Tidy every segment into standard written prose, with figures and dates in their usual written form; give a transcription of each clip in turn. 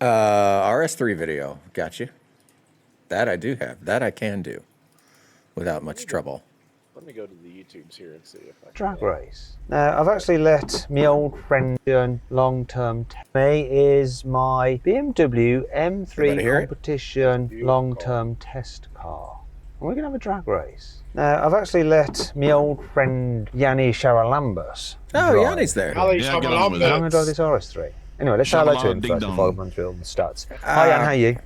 RS3 video. Got you. That I do have. That I can do without much trouble. Let me go to the YouTubes here and see if I can. Drag race. Now, I've actually let my old friend John long-term me is my BMW M3 competition long-term test car. And we're going to have a drag race. Now, I've actually let my old friend Yanni Sharawalambas Oh, Yanni's there. I'm going to drive this RS3. Anyway, let's say hello to him first before I run through all the stats. Hi, Jan, how are you?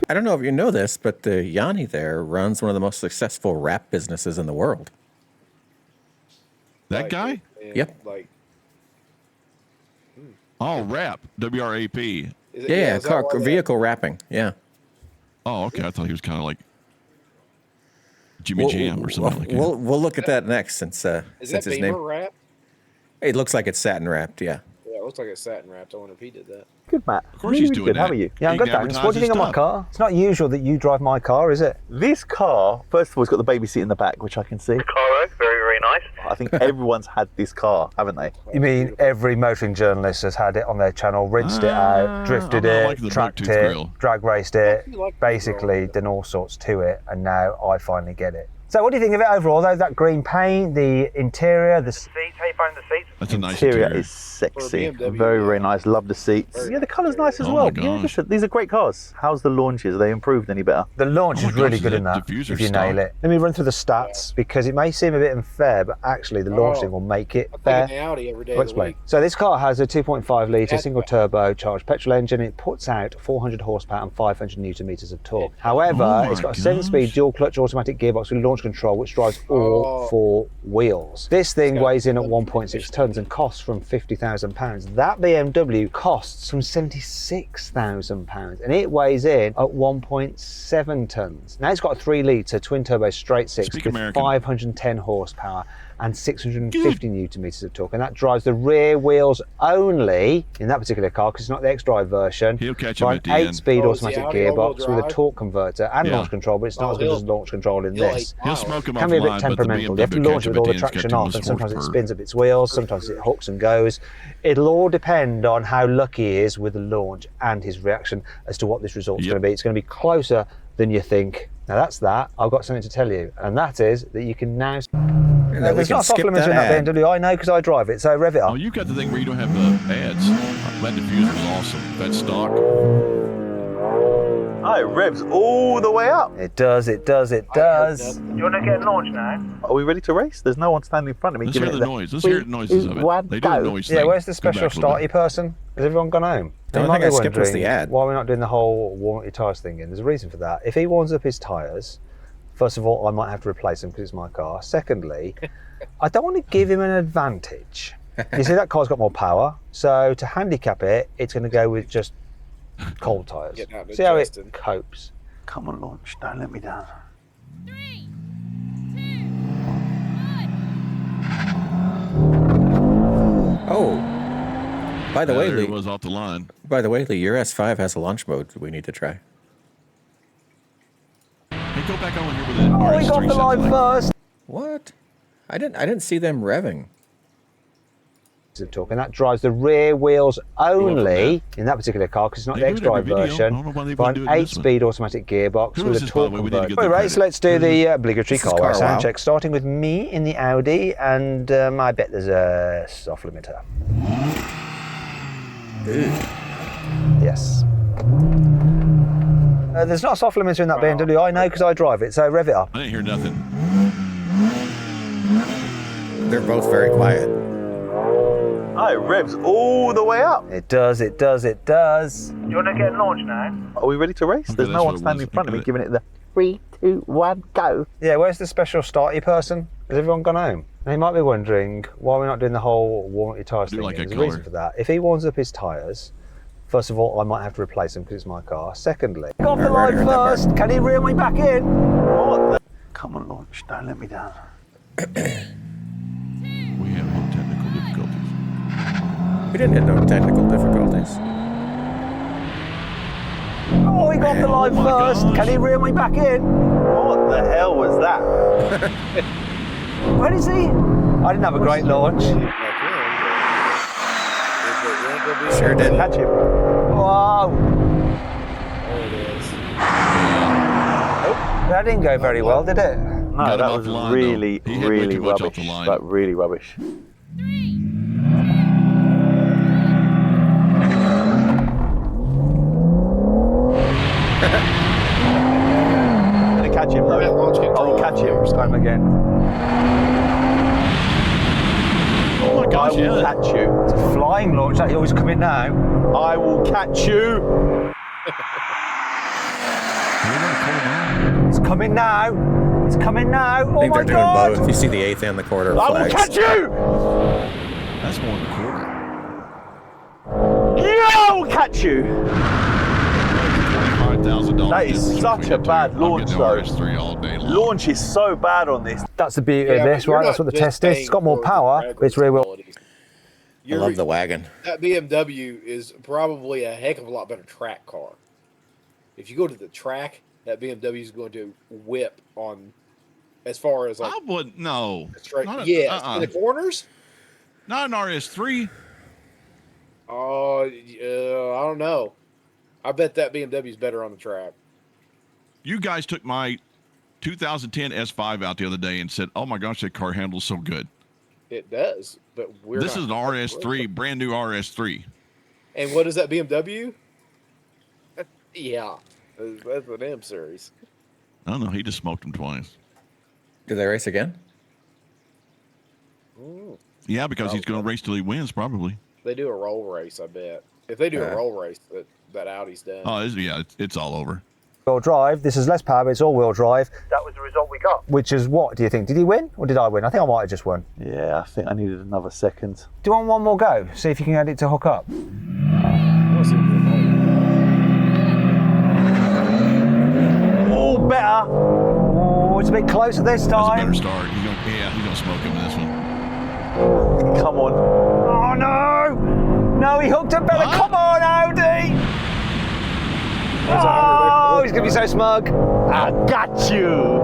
I don't know if you know this, but Yanni there runs one of the most successful rap businesses in the world. That guy? Yep. Like, oh, rap. W-R-A-P. Yeah, vehicle wrapping. Yeah. Oh, okay. I thought he was kind of like Jimmy Jam or something like that. We'll look at that next since is his that name. Beamer wrap? It looks like it's satin wrapped. Yeah. Yeah, it looks like it's satin wrapped. I wonder if he did that. Good, Matt. Of course he's doing good. that. How are you? Yeah, I'm good, thanks. What do you think of my car? It's not usual that you drive my car, is it? This car, first of all, it's got the baby seat in the back, which I can see. CarWow, very, very nice. I think everyone's had this car, haven't they? You mean every motoring journalist has had it on their channel, rinsed it out, drifted it, tracked it, drag raced it, basically done all sorts to it, and now I finally get it. So what do you think of it overall, though? That green paint, the interior, the seats, how you find the seats? That's a nice Interior is sexy. Very, very nice. Love the seats. Yeah, the colour's nice as well. Yeah, listen, these are great cars. How's the launches? Are they improved any better? The launch is really good in that, if you nail it. Let me run through the stats, because it may seem a bit unfair, but actually the launch thing will make it fair. I'm Audi every day. I'll explain. So this car has a 2.5 litre single turbo charged petrol engine. It puts out 400 horsepower and 500 newton meters of torque. However, it's got a 7-speed dual clutch automatic gearbox with launch control, which drives all 4 wheels. This thing weighs in at 1.6 tons and costs from £50,000. That BMW costs from £76,000 and it weighs in at 1.7 tons. Now it's got a 3 litre twin turbo straight 6 with 510 horsepower and 650 newton meters of torque, and that drives the rear wheels only in that particular car, because it's not the X-Drive version. He'll catch by him at the an end. 8-speed automatic gearbox with a torque converter and Yeah. launch control, but it's not as good as launch control in this. He'll smoke him Can be a bit offline, but the temperamental. You have to BMW launch it with all the traction off, and sometimes it spins up its wheels, sometimes it hooks and goes. It'll all depend on how lucky he is with the launch and his reaction as to what this result's going to be. It's going to be closer than you think. Now that's that. I've got something to tell you, and that is that you can now. There's not a soft limiter in that BMW. I know because I drive it. So rev it up. Oh, you've got the thing where you don't have the ads. That diffuser's awesome. That's stock. Oh, it revs all the way up. It does. It does. It does. You want to get launched now? Are we ready to race? There's no one standing in front of me. Let's hear the noise. Let's hear the noises of it. They do a noise thing. Yeah, where's the special starty person? Has everyone gone home? The only thing I skipped was the ad. Why we're not doing the whole warm up your tyres thing in? There's a reason for that. If he warms up his tyres, first of all, I might have to replace them because it's my car. Secondly, I don't want to give him an advantage. You see, that car's got more power, so to handicap it, it's going to go with just cold tyres. See how it copes. Come on, launch. Don't let me down. 3, 2, 1. Oh. By the way, Lee. It was off the line. By the way, Lee, your S5 has a launch mode we need to try. Hey, go back on here with it. Oh, he got the line first. What? I didn't see them revving. Of torque, and that drives the rear wheels only in that particular car, because it's not the X-Drive version, by an 8-speed automatic gearbox with a torque converter. Right, so let's do the obligatory CarWow sound check, starting with me in the Audi, and I bet there's a soft limiter. Yes. There's not a soft limiter in that BMW, I know because I drive it, so rev it up. I didn't hear nothing. They're both very quiet. Oh, it revs all the way up. It does, it does, it does. You want to get launched now? Are we ready to race? There's no one standing in front of me giving it the 3, 2, 1, go. Yeah, where's the special starty person? Has everyone gone home? Now, you might be wondering why we're not doing the whole warm up your tyres thing. There's a reason for that. If he warms up his tyres, first of all, I might have to replace them because it's my car. Secondly, got the line first. Can he reel me back in? What the? Come on, launch. Don't let me down. We have no technical difficulties. We didn't hit no technical difficulties. Oh, he got the line first. Can he reel me back in? What the hell was that? Where is he? I didn't have a great launch. Sure did. Catch him. Wow. That didn't go very well, did it? No, Got him that off was the line, really, though. He had way really too much off rubbish. the line. Like, really rubbish. 3. I'm going to catch him, That though. launch control. I'll catch him. Time again. Oh my I gosh, will yeah. catch you. It's a flying launch. That always coming now. I will catch you. It's coming now. It's coming now. I Oh think my they're doing God. both. You see the 8th and the quarter I will flags. catch you. That's more than a quarter. Yeah, I will catch you. $25,000. That is such a bad launch, I'm though. getting the RS3 all day long. Launch is so bad on this. That's the beauty Yeah, of but this, you're right? That's not what the just test is. It's got more paying power, for but it's really well. qualities. I love the wagon. That BMW is probably a heck of a lot better track car. If you go to the track, that BMW is going to whip on, as far as like I wouldn't, no. straight. Not a- Yes, in the corners. Not an RS3. Oh, I don't know. I bet that BMW is better on the track. You guys took my 2010 S5 out the other day and said, oh my gosh, that car handles so good. It does, but This is an not- RS3, brand new RS3. And what is that BMW? Yeah, that's an M series. I don't know. He just smoked him twice. Do they race again? Yeah, because he's going to race till he wins, probably. They do a roll race, I bet. If they do a roll race, that Audi's done. Oh, it's all over. Wheel drive. This is less power, but it's all-wheel drive. That was the result we got. Which is what, do you think? Did he win or did I win? I think I might have just won. Yeah, I think I needed another second. Do you want one more go? See if you can get it to hook up. Oh, better. Oh, it's a bit closer this That's a time. better start. He's gonna smoke him in this one. Come on. Oh no! No, he hooked up better. What? Come on, Audi! Oh, he's gonna be so smug. I got you.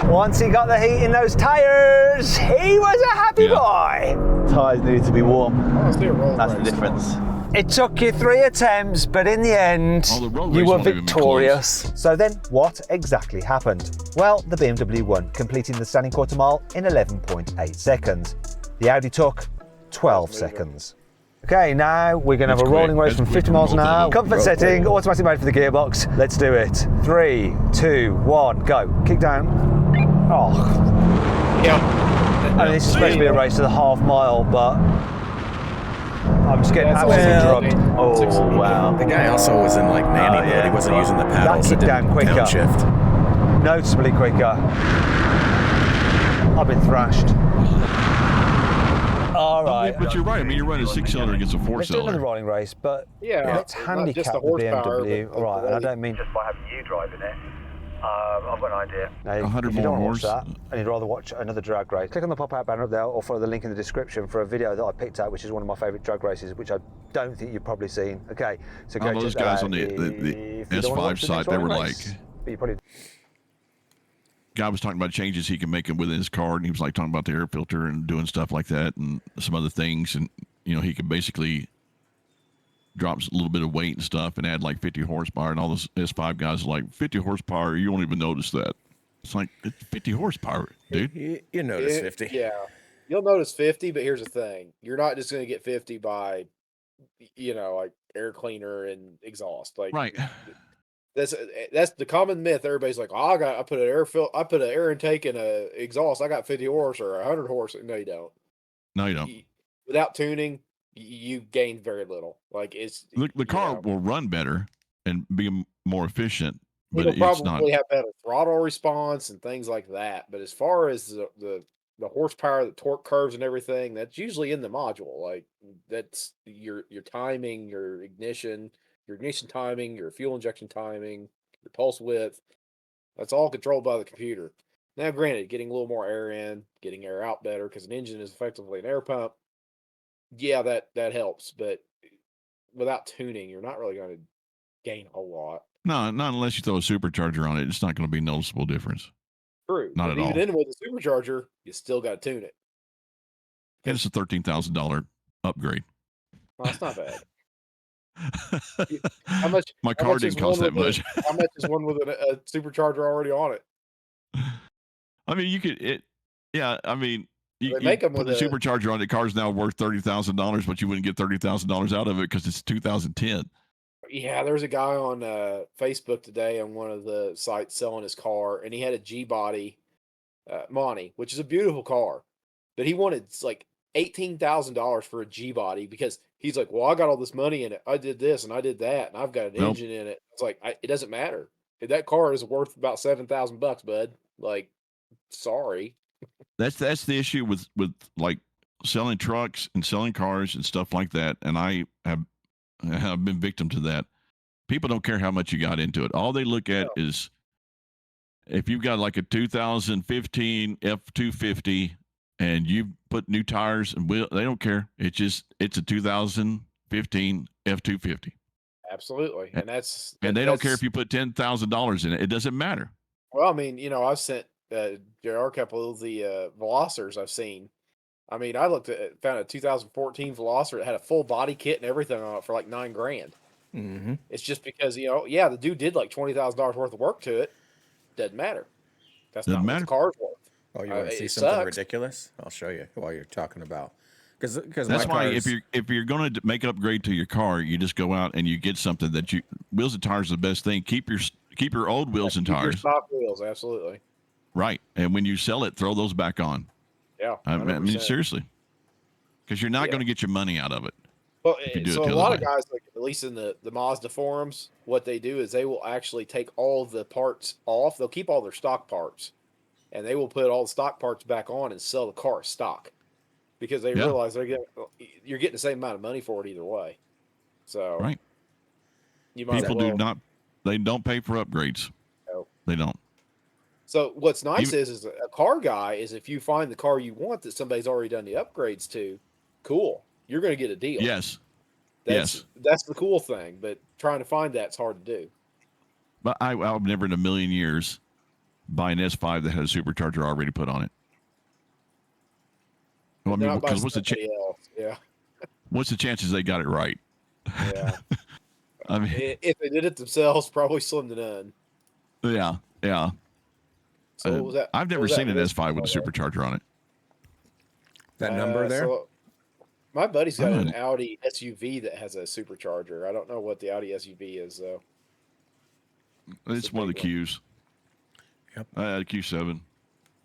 Once he got the heat in those tires, he was a happy boy. Tyres need to be warm. Let's do a roll That's the race. difference. It took you 3 attempts, but in the end, Oh, the road you race were won't even be victorious. So then, what exactly happened? Well, the BMW won, completing the standing quarter mile in 11.8 seconds. The Audi took 12 seconds. Okay, now we're going to have That's a rolling quick. race from That's 50 quick. miles an Roll hour. double. Comfort Roll setting, double. automatic mode for the gearbox. Let's do it. 3, 2, 1, go. Kick down. Oh, Yeah. I mean, this is supposed to be a race to the half mile, but I'm just getting That's absolutely well- drubbed. Oh, wow. The guy also was in like nanny mode. He wasn't using the paddles. kicked It down didn't quicker. downshift. Noticeably quicker. I've been thrashed. All right. But you're right. I mean, you're running a 6-cylinder against a Let's do another 4-cylinder. rolling race, but Yeah. let's not handicap just the horsepower, BMW. but All right, and I don't mean Just by having you driving it, I've got an idea. no, 100 if you don't more want to watch horse. that, and you'd rather watch another drag race, click on the pop-out banner up there or follow the link in the description for a video that I picked out, which is one of my favourite drag races, which I don't think you've probably seen. Okay, so go Oh, those check that guys out on the if you don't wanna S5 watch the side, next they rolling were race. like- But you probably Guy was talking about changes he can make within his car, and he was like talking about the air filter and doing stuff like that and some other things. And, you know, he could basically drop a little bit of weight and stuff and add like 50 horsepower. And all those S5 guys are like, 50 horsepower, you won't even notice that. It's like, it's 50 horsepower, dude. You notice It- 50. Yeah. You'll notice 50, but here's the thing. You're not just going to get 50 by, like air cleaner and exhaust. Like, Right. That's the common myth. Everybody's like, "Oh, I put an air intake and a exhaust. I got 50 horse or 100 horse." No, you don't. No, you don't. Without tuning, you gain very little. Like it's The car will run better and be more efficient, but it'll it's not. probably have better throttle response and things like that. But as far as the horsepower, the torque curves, and everything, that's usually in the module. Like that's your timing, your ignition timing, your fuel injection timing, your pulse width. That's all controlled by the computer. Now, granted, getting a little more air in, getting air out better because an engine is effectively an air pump. Yeah, that helps, but without tuning, you're not really going to gain a whole lot. No, not unless you throw a supercharger on it. It's not going to be a noticeable difference. True. Not but at all. even then, with a supercharger, you still got to tune it. And it's a $13,000 upgrade. Well, that's not bad. How much? My How car much is didn't cost one that with much. how much is one with a supercharger already on it? I mean, you could yeah. I mean, They you make them put with the a supercharger on the car's now worth $30,000, but you wouldn't get $30,000 out of it because it's 2010. yeah. There's a guy on Facebook today on one of the sites selling his car, and he had a G body Monty, which is a beautiful car, but he wanted like $18,000 for a G body because he's like, well, I got all this money in it. I did this and I did that, and I've got an Nope. engine in it. It's like it doesn't matter. That car is worth about $7,000, bud. Like, sorry. That's the issue with like selling trucks and selling cars and stuff like that. And I have been victim to that. People don't care how much you got into it. All they look at is if you've got like a 2015 F250 and you put new tires and wheel, they don't care. It's a 2015 F250. Absolutely, and and they don't care if you put $10,000 in it. It doesn't matter. Well, I mean, I've sent JR a couple of the Velocers I've seen. I mean, I found a 2014 Veloster that had a full body kit and everything on it for like $9,000. Mm-hmm. It's just because the dude did like $20,000 worth of work to it. Doesn't matter. That's Doesn't not matter. what the car's worth. Oh, you want to see It something sucks. ridiculous? I'll show you while you're talking about because That's why if you're going to make an upgrade to your car, you just go out and you get something that wheels and tires are the best thing. Keep your old wheels and Keep your tires. stock wheels, absolutely. Right, and when you sell it, throw those back on. Yeah, I mean 100%. seriously, because you're not going to get your money out of it. Well, if you do so it a the lot other of way. guys, like at least in the Mazda forums, what they do is they will actually take all the parts off. They'll keep all their stock parts, and they will put all the stock parts back on and sell the car as stock because they realize you're getting the same amount of money for it either way. So Right, you might people as well. do not. They don't pay for upgrades. No. They don't. So what's nice Even- is a car guy is if you find the car you want that somebody's already done the upgrades to, cool. You're going to get a deal. Yes. That's the cool thing, but trying to find that's hard to do. But I would never in a million years buy an S5 that had a supercharger already put on it. Well, I mean, Not by because somebody else. Yeah. what's the chances they got it right? Yeah. I mean, If they did it themselves, probably slim to none. yeah. So what was that? I've never seen an S5 with a supercharger on it. that number there. So my buddy's got an Audi SUV that has a supercharger. I don't know what the Audi SUV is though. It's one of the Qs. Yep. Q7.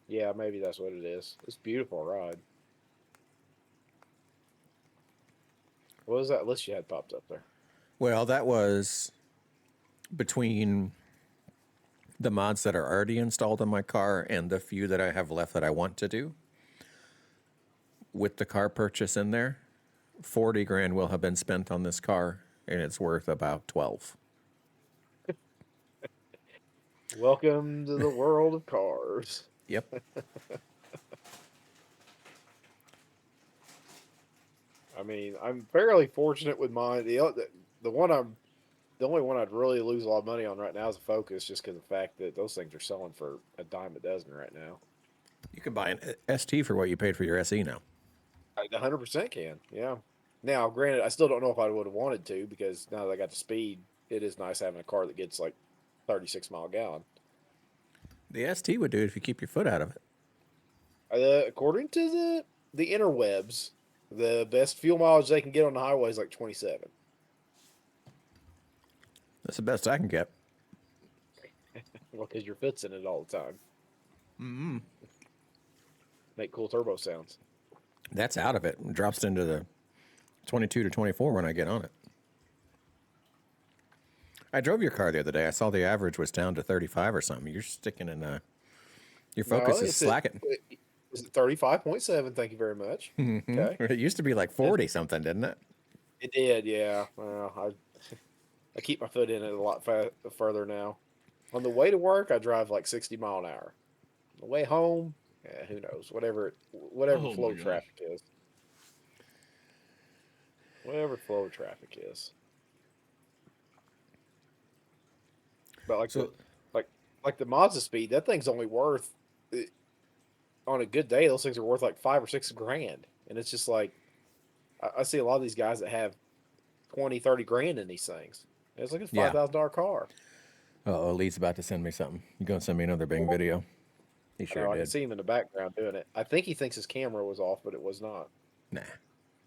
Yeah, maybe that's what it is. It's a beautiful ride. What was that list you had popped up there? Well, that was between the mods that are already installed in my car and the few that I have left that I want to do. With the car purchase in there, 40 grand will have been spent on this car, and it's worth about 12. Welcome to the world of cars. Yep. I mean, I'm fairly fortunate with mine. The only one I'd really lose a lot of money on right now is a Focus, just because of the fact that those things are selling for a dime a dozen right now. You can buy an ST for what you paid for your SE now. I 100% can, yeah. Now, granted, I still don't know if I would have wanted to because now that I got the speed, it is nice having a car that gets like 36 mile a gallon. The ST would do it if you keep your foot out of it. According to the interwebs, the best fuel mileage they can get on the highway is like 27. That's the best I can get. Well, because your foot's in it all the time. Mm-hmm. Make cool turbo sounds. That's out of it. It drops into the 22 to 24 when I get on it. I drove your car the other day. I saw the average was down to 35 or something. You're sticking in your Focus is slacking. Is it 35.7? Thank you very much. Mm-hmm. Okay. It used to be like 40 something, didn't it? It did, yeah. Well, I keep my foot in it a lot further now. On the way to work, I drive like 60 mile an hour. On the way home, who knows? Whatever flow traffic is. Whatever flow of traffic is. But like the Mazda speed, that thing's only worth on a good day. Those things are worth like $5 or $6 grand, and it's just like I see a lot of these guys that have 20, 30 grand in these things. It's like a Yeah. $5,000 car. Oh, Lee's about to send me something. You gonna send me another Bing video? He sure I can did. see him in the background doing it. I think he thinks his camera was off, but it was not. Nah,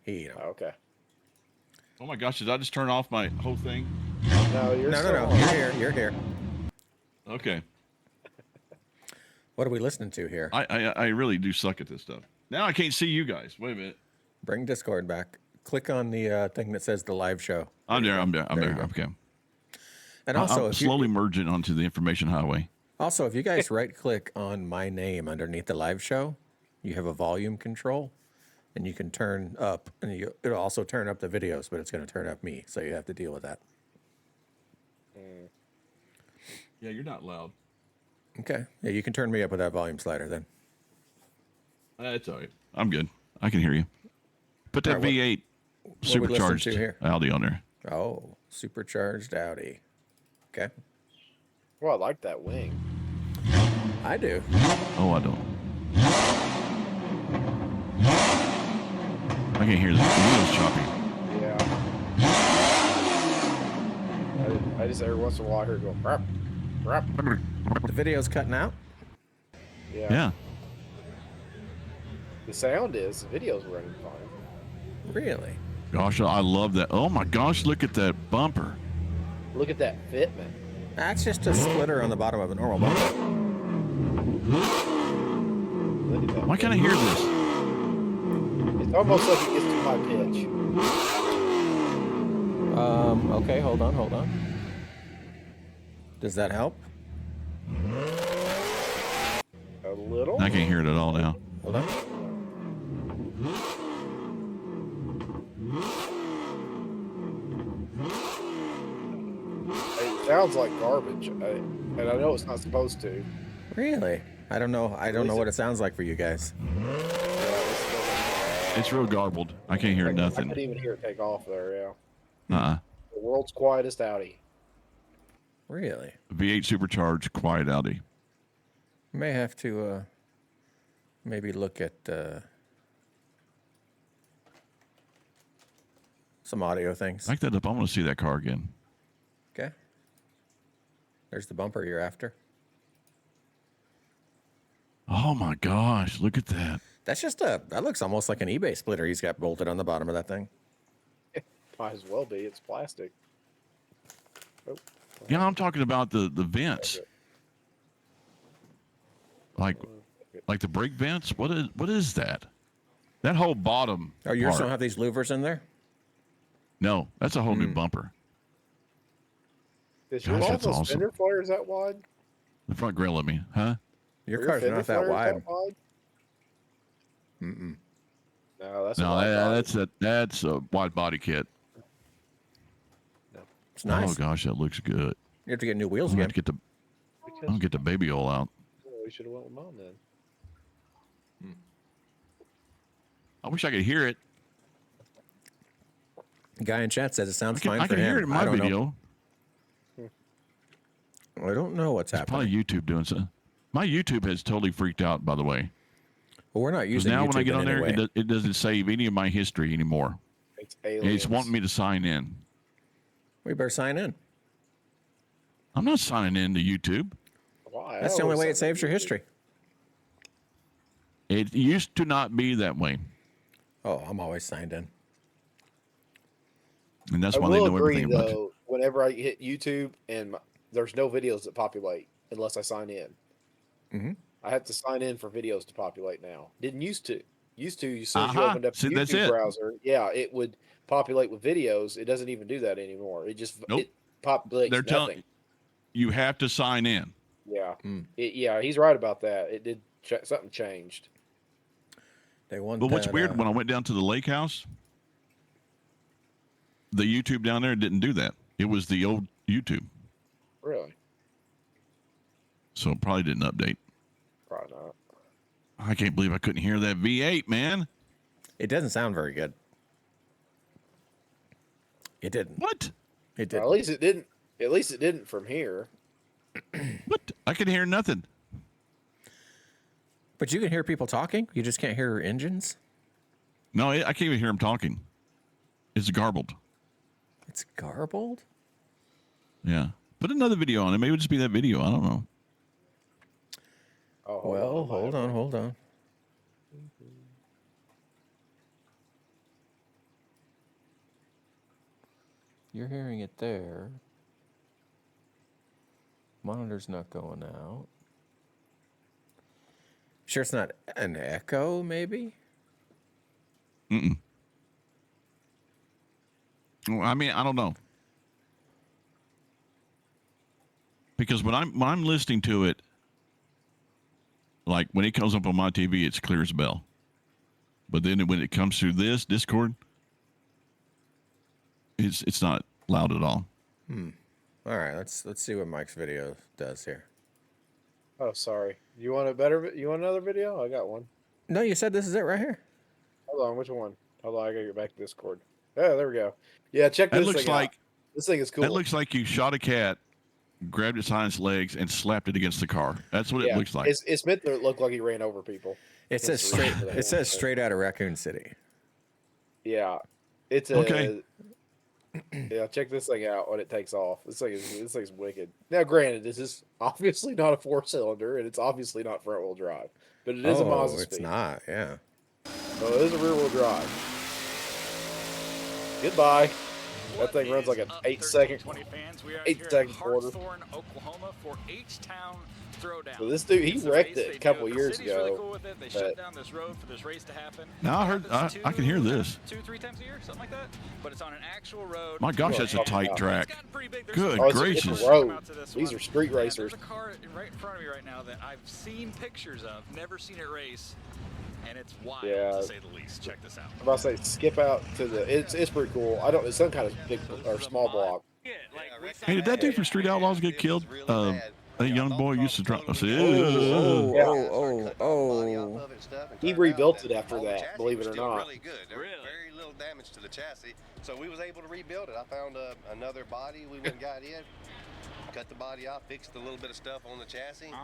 he don't. Oh, okay. Oh my gosh, did I just turn off my whole thing? No, you're No, still no. on. You're here. You're here. Okay. What are we listening to here? I really do suck at this stuff. Now I can't see you guys. Wait a minute. Bring Discord back. Click on the thing that says the live show. I'm there. I'm there. There you go. Okay. And also, I'm if slowly merging onto the information highway. if you guys right click on my name underneath the live show, you have a volume control, and you can turn up, and it'll also turn up the videos, but it's going to turn up me, so you have to deal with that. Yeah, you're not loud. Okay. Yeah, you can turn me up with that volume slider then. That's all right. I'm good. I can hear you. Put that All right, V8 we listening supercharged to here? Audi on there. Oh, supercharged Audi. Okay. Well, I like that wing. I do. Oh, I don't. I can hear the wheels choppy. Yeah. I just every once in a while I hear it go rap, rap. The video's cutting out. Yeah. The sound is, the video's running fine. Really? Gosh, I love that. Oh my gosh, look at that bumper. Look at that fitment. That's just a splitter on the bottom of a normal bumper. Look at that. Why can't I hear this? It's almost like it gets to my pitch. Okay, hold on. Does that help? A little. I can't hear it at all now. Hold on. It sounds like garbage, and I know it's not supposed to. Really? I don't know. I don't know what it sounds like for you guys. It's real garbled. I can't hear I nothing. couldn't even hear it take off there. Yeah. Uh-uh. The world's quietest Audi. Really? V8 supercharged quiet Audi. May have to maybe look at some audio things. Back that up. I want to see that car again. Okay. There's the bumper you're after. Oh my gosh, look at that. That's just that looks almost like an eBay splitter he's got bolted on the bottom of that thing. Might as well be. It's plastic. Oh. Yeah, I'm talking about the vents. Like the brake vents? What is that? That whole bottom Oh, yours part. don't have these louvers in there? No, that's a whole new bumper. Is Gosh, your that's also awesome. fender flares that wide? The front grill of me, huh? Your Are car's fender not that flares wide. No, that's No, a wide body. that's a wide body kit. It's nice. Oh gosh, that looks good. You have to get new wheels I'm again. gonna get the baby oil out. Well, we should have went with mom then. I wish I could hear it. The guy in chat says it sounds fine I for can him. hear it in I my don't video. know. I don't know what's happening. Probably YouTube doing something. My YouTube has totally freaked out, by the way. Well, we're not Because using now YouTube when I get in on any there, way. it doesn't save any of my history anymore. It's aliens. It's wanting me to sign in. We better sign in. I'm not signing in to YouTube. Why? That's the only way it saves your history. It used to not be that way. Oh, I'm always signed in. And that's I why they will know agree everything about you. though. Whenever I hit YouTube and there's no videos that populate unless I sign in. Mm-hmm. I have to sign in for videos to populate now. Didn't used to. As soon as you Uh-huh. opened up the See, that's YouTube it. browser, yeah, it would populate with videos. It doesn't even do that anymore. It just Nope. it populates They're nothing. telling you have to sign in. Yeah, Hmm. yeah, he's right about that. It did something changed. They want But what's that, weird, when I went down to the lake house, the YouTube down there didn't do that. It was the old YouTube. Really? So it probably didn't update. Probably not. I can't believe I couldn't hear that V8, man. it doesn't sound very good. It didn't. What? It Well, didn't. at least it didn't. At least it didn't from here. What? I could hear nothing. But you can hear people talking. You just can't hear engines. No, I can't even hear him talking. It's garbled. It's garbled? Yeah. Put another video on it. Maybe it'll just be that video. I don't know. Oh, Hold on. You're hearing it there. Monitor's not going out. Sure it's not an echo, maybe? Mm-mm. Well, I mean, I don't know. Because when I'm listening to it, like when it comes up on my TV, it's clear as a bell. But then when it comes through this Discord, it's not loud at all. All right, let's see what Mike's video does here. Oh, sorry. You want another video? I got one. No, you said this is it right here. Hold on, which one? Hold on, I gotta get back to Discord. Yeah, there we go. Yeah, check That this looks thing like out. This thing is cool. that looks like you shot a cat, grabbed its hind legs, and slapped it against the car. That's what it looks like. It's meant to look like he ran over people. It says straight. It says straight out of Raccoon City. Yeah, it's a. Okay. Yeah, check this thing out when it takes off. This thing's wicked. Now, granted, this is obviously not a 4-cylinder, and it's obviously not front-wheel drive, but it is a Mazda. It's not. Yeah. Oh, it is a rear-wheel drive. Goodbye. That thing runs like an 8-second quarter. Oklahoma for H-Town Throwdown. So this dude, he wrecked it a couple years ago. Really cool with it. They shut down this road for this race to happen. Now I can hear this. 2-3 times a year, something like that. But it's on an actual road. My gosh, that's a tight track. Good Oh, gracious. it's a road. These are street racers. There's a car right in front of me right now that I've seen pictures of, never seen it race, and it's wild to say the least. Check this out. I'm about to say, skip out to the. It's pretty cool. I don't. It's some kind of big or small block. Hey, did that dude from Street Outlaws get killed? That young boy used to drive. He rebuilt it after that, believe it or not. Really good. There was very little damage to the chassis, so we was able to rebuild it. I found another body. We went and got in, cut the body off, fixed a little bit of stuff on the chassis,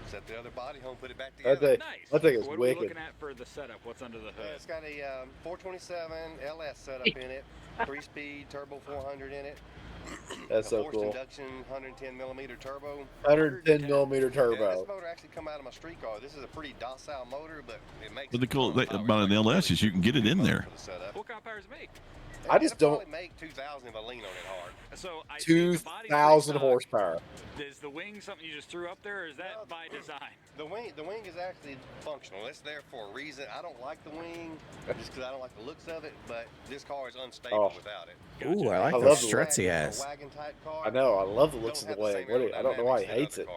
set the other body home, put it back together. That thing is what wicked. Are we looking at for the setup? What's under the hood? It's got a 427 LS setup in it, 3-speed turbo 400 in it. That's so forced cool. induction 110 millimeter turbo. 110 millimeter Yeah, turbo. this motor actually come out of my street car. This is a pretty docile motor, but it makes. But the cool about an LS is you can get it in there. What kind of power does it make? I just It'll don't. probably make 2,000 if I lean on it hard. So 2,000 horsepower. Is the wing something you just threw up there, or is that by design? The wing is actually functional. It's there for a reason. I don't like the wing just because I don't like the looks of it, but this car is unstable without it. Ooh, I like I those love the struts he has. Wagon type car. I know. I love the looks of the wing. I don't know why he hates it.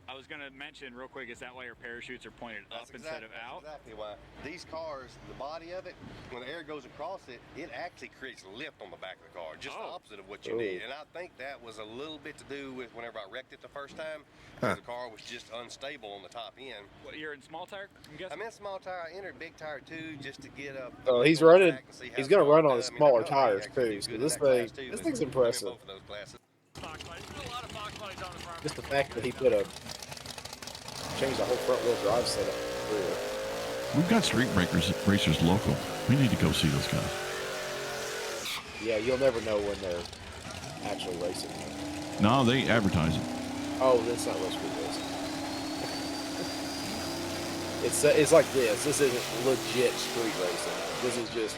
I was going to mention real quick, is that why your parachutes are pointed up instead of out? That's exactly why. These cars, the body of it, when the air goes across it, it actually creates lift on the back of the car, just the opposite of what you need. And I think that was a little bit to do with whenever I wrecked it the first time, because the car was just unstable on the top end. What, you're in small tire, I'm guessing? I'm in small tire. I entered big tire too, just to get up. Oh, he's running. He's gonna run on his smaller tires too. So this thing's impressive. Just the fact that he changed the whole front wheel drive setup. We've got street racers local. We need to go see those guys. Yeah, you'll never know when they're actually racing. No, they advertise it. Oh, that's not real street racing. It's like this. This isn't legit street racing. This is just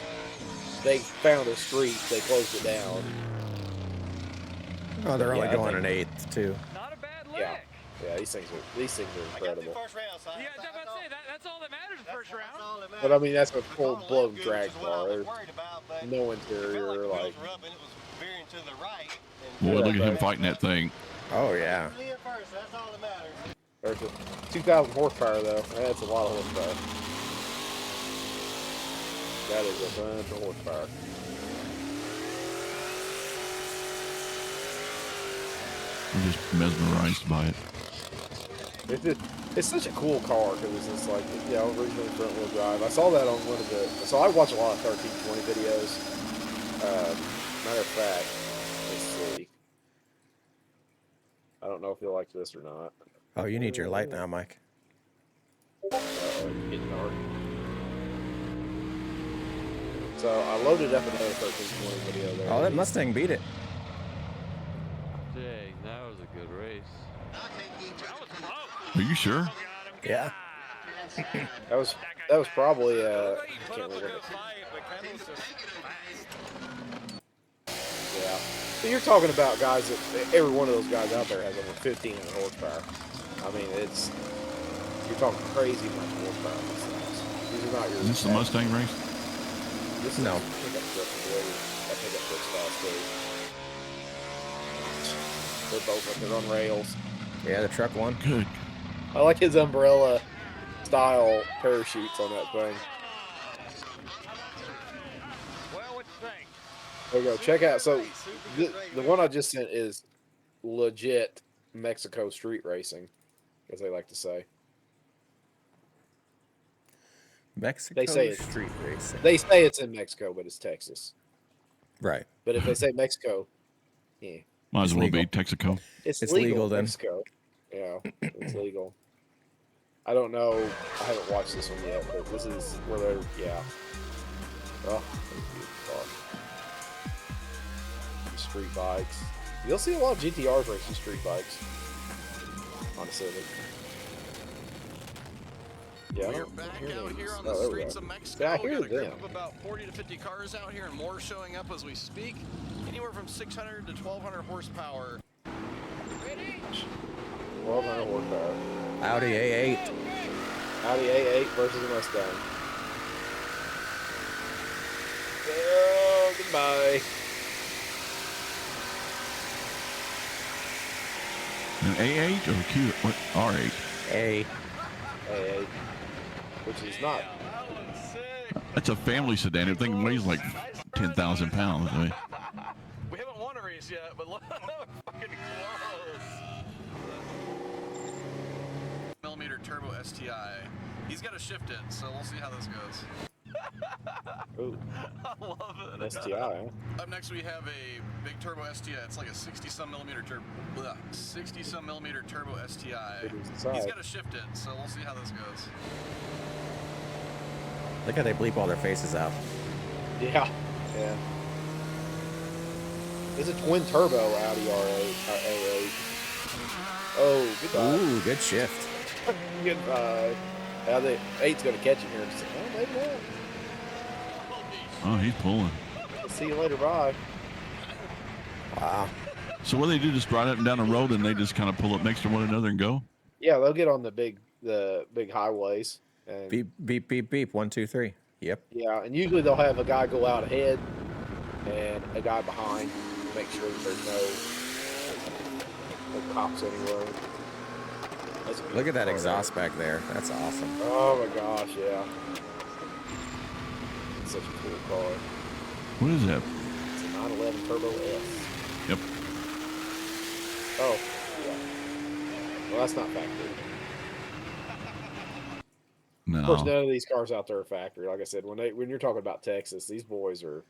they found a street, they closed it down. Oh, they're only going an eighth too. Not a bad lick. Yeah, these things are incredible. Yeah, I was about to say, that's all that matters the first round. But I mean, that's a full-blown drag car. There's no interior, like. Boy, look at him fighting that thing. Oh yeah. There's 2,000 horsepower though. That's a lot of horsepower. That is a bunch of horsepower. I'm just mesmerized by it. It's such a cool car because it's just like, originally front wheel drive. I saw that on one of the. So I watch a lot of 1320 videos. Matter of fact, let's see. I don't know if you'll like this or not. Oh, you need your light now, Mike. Getting dark. So I loaded up another 1320 video there. Oh, that Mustang beat it. Dang, that was a good race. Are you sure? Yeah. That was probably I can't remember. Yeah. So you're talking about guys that every one of those guys out there has over 1,500 horsepower. I mean, you're talking crazy much horsepower on these things. These are not your. Is this the Mustang race? This is No. pickup truck. That pickup truck's fast too. They're both like they're on rails. Yeah, the truck won. Good. I like his umbrella style parachutes on that thing. Well, what you think? There you go. Check out. So the one I just sent is legit Mexico street racing, as they like to say. Mexico They say it's street racing. They say it's in Mexico, but it's Texas. Right. But if they say Mexico, yeah, Might as well legal. be Texaco. it's It's legal, legal in then. Mexico. Yeah, it's legal. I don't know. I haven't watched this one yet, but this is where they're Oh, street bikes. You'll see a lot of GTRs racing street bikes on a Civic. Yeah, We're back out here on the there we streets go. of Mexico. Yeah, I We hear got a group them. of about 40 to 50 cars out here, and more showing up as we speak. Anywhere from 600 to 1,200 horsepower. 1,200 horsepower. Audi A8. Audi A8 versus a Mustang. Oh, goodbye. An A8 or a Q? What? R8? A. A8, which is not. That's a family sedan. That thing weighs like 10,000 pounds. I mean, We haven't won a race yet, but look, fucking close. Millimeter turbo STI. He's got to shift it, so we'll see how this goes. Ooh, I love it. STI. Huh? Up next, we have a big turbo STI. It's like a 60-some millimeter turbo. 60-some millimeter turbo STI. He's got to shift it, so we'll see how this goes. Look how they bleep all their faces out. Yeah, yeah. It's a twin turbo Audi R8, A8. Oh, goodbye. Ooh, good shift. Goodbye. Now the 8's going to catch him here. Just, oh, maybe not. oh, he's pulling. See you later. Bye. Wow. So what do they do? Just ride up and down the road, and they just kind of pull up next to one another and go? Yeah, they'll get on the big highways. And, Beep, beep, beep, beep. 1, 2, 3. Yep. yeah, and usually they'll have a guy go out ahead and a guy behind to make sure that there's no cops anywhere. Look at that exhaust back there. That's awesome. Oh my gosh, yeah. It's such a cool car. What is that? It's a 911 Turbo S. Yep. Oh, yeah. Well, that's not factory. No. Of course, none of these cars out there are factory. Like I said, when you're talking about Texas, these boys are.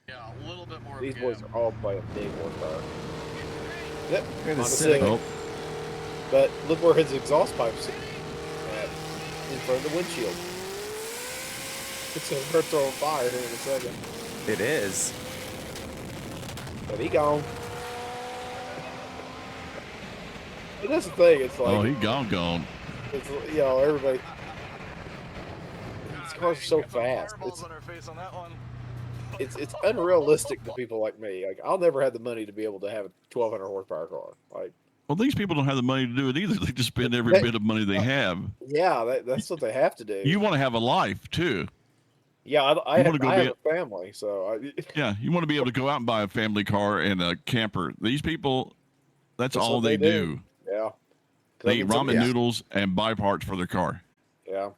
Yeah, a little bit more. These boys are all playing big horsepower. Yep. Here's the Honda Civic. Civic. Oh, But look where his exhaust pipe's at, in front of the windshield. It's going to throw on fire here in a second. It is. But he gone. And that's the thing. It's like, oh, he gone. it's, everybody. These cars are so fast. Fireballs on our face on that one. It's unrealistic to people like me. Like, I'll never have the money to be able to have a 1,200 horsepower car. Like, Well, these people don't have the money to do it either. They just spend every bit of money they have. yeah, that's what they have to do. You want to have a life too. Yeah, I You have, wanna go I be have a family, so Yeah, you want to be able to go out and buy a family car and a camper. These people, that's all what they they do. yeah. They eat I mean, ramen noodles and buy parts for their car. Yeah.